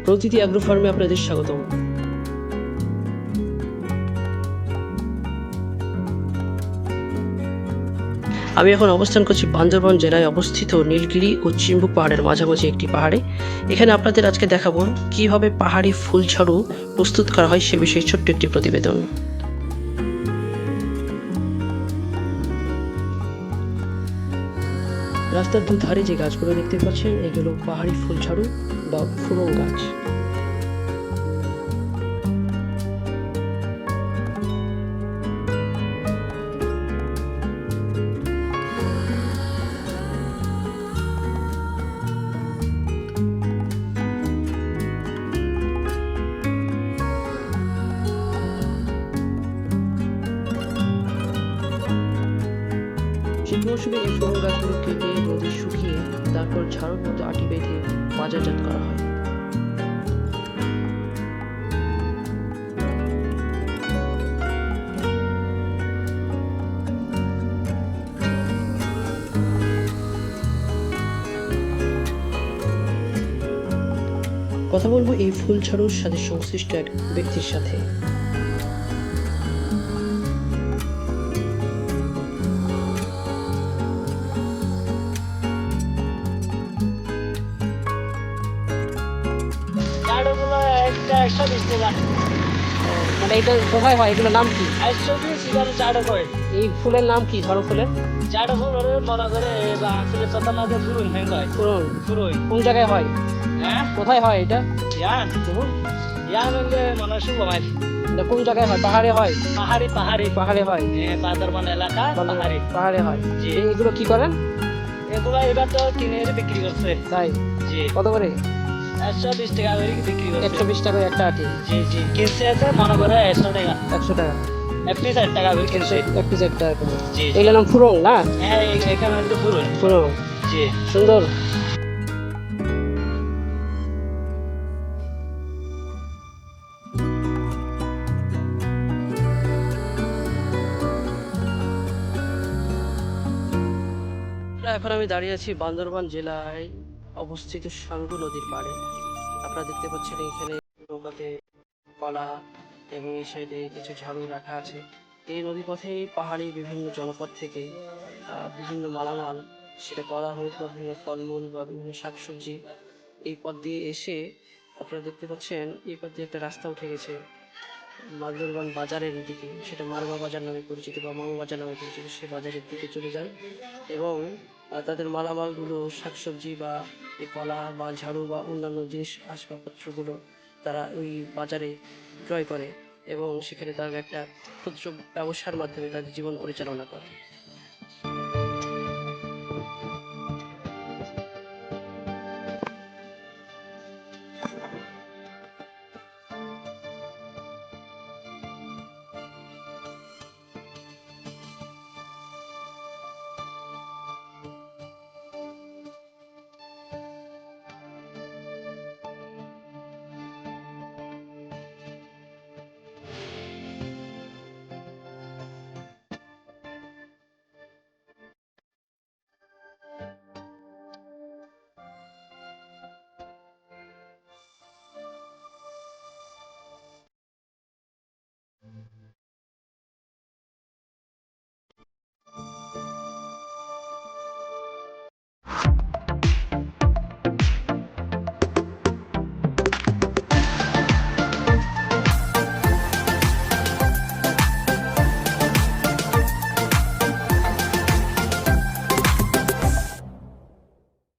প্রতিটি অ্যাগ্রো ফার্মে আপনাদের স্বাগতম। আমি এখন অবস্থান করছি বান্দরবান জেলায় অবস্থিত নীলগিরি ও চিম্বুক পাহাড়ের মাঝামাঝি একটি পাহাড়ে। এখানে আপনাদের আজকে দেখাবো কিভাবে পাহাড়ি ফুল ঝাড়ু প্রস্তুত করা হয় সে বিষয়ে ছোট্ট একটি প্রতিবেদন। রাস্তার দুধারে যে গাছগুলো দেখতে পাচ্ছেন এগুলো পাহাড়ি ফুল ঝাড়ু বা ফুরং গাছ। শীত মৌসুমে এই ফুরং গাছগুলো কেটে রোদে শুকিয়ে তারপর ঝাড়ুর মতো আটি বেঁধে বাজারজাত করা হয়। কথা বলবো এই ফুল ঝাড়ুর সাথে সংশ্লিষ্ট এক ব্যক্তির সাথে। ঝাড়ুগুলো একটা 120 টাকা। মানে এটা কোথায় হয়, এগুলোর নাম কি? 120 এখানে ঝাড়ু করে। এই ফুলের নাম কি, ঝাড়ু ফুলের? ঝাড়ু ফুল ওরে মনে করে আসলে চতনাতে ফুরুন হ্যাং হয়। ফুরন ফুরুই। কোন জায়গায় হয়, হ্যাঁ? কোথায় হয় এটা? ইয়ান। ইয়ান হলে মনে হয় শুভমাই। এটা কোন জায়গায় হয়? পাহাড়ে হয়? পাহাড়ি পাহাড়ি। পাহাড়ে হয়। হ্যাঁ, বান্দরবান এলাকা পাহাড়ি। পাহাড়ে হয়। জি। এগুলো কি করেন? এগুলো এবার তো কিনে এনে বিক্রি করছে। তাই? জি। কত করে? 120 টাকা করে বিক্রি করছে। 120 টাকা একটা আটি। জি জি। কিনছে আছে মনে করে 100 টাকা। 100 টাকা। এক পিস 1 টাকা করে কিনছে। এক পিস 1 টাকা করে। জি। এগুলোর নাম ফুরং না? হ্যাঁ, এখানে তো ফুরুন। ফুরং। জি। সুন্দর। এখন আমি দাঁড়িয়ে আছি বান্দরবান জেলায় অবস্থিত সাঙ্গু নদীর পাড়ে। আপনারা দেখতে পাচ্ছেন এখানে নৌকাতে কলা এবং এই সাইডে কিছু ঝাড়ু রাখা আছে। এই নদীপথে পাহাড়ি বিভিন্ন জনপদ থেকে বিভিন্ন মালামাল, সেটা কলা হোক বা বিভিন্ন ফলমূল বা বিভিন্ন শাকসবজি, এই পথ দিয়ে এসে আপনারা দেখতে পাচ্ছেন এই পথ দিয়ে একটা রাস্তা উঠে গেছে বান্দরবান বাজারের দিকে, সেটা মারমা বাজার নামে পরিচিত বা মামা বাজার নামে পরিচিত। সে বাজারের দিকে চলে যায় এবং তাদের মালামালগুলো শাকসবজি বা এই কলা বা ঝাড়ু বা অন্যান্য জিনিস আসবাবপত্রগুলো তারা ওই বাজারে ক্রয় করে এবং সেখানে তারা একটা ক্ষুদ্র ব্যবসার মাধ্যমে তাদের জীবন পরিচালনা করে।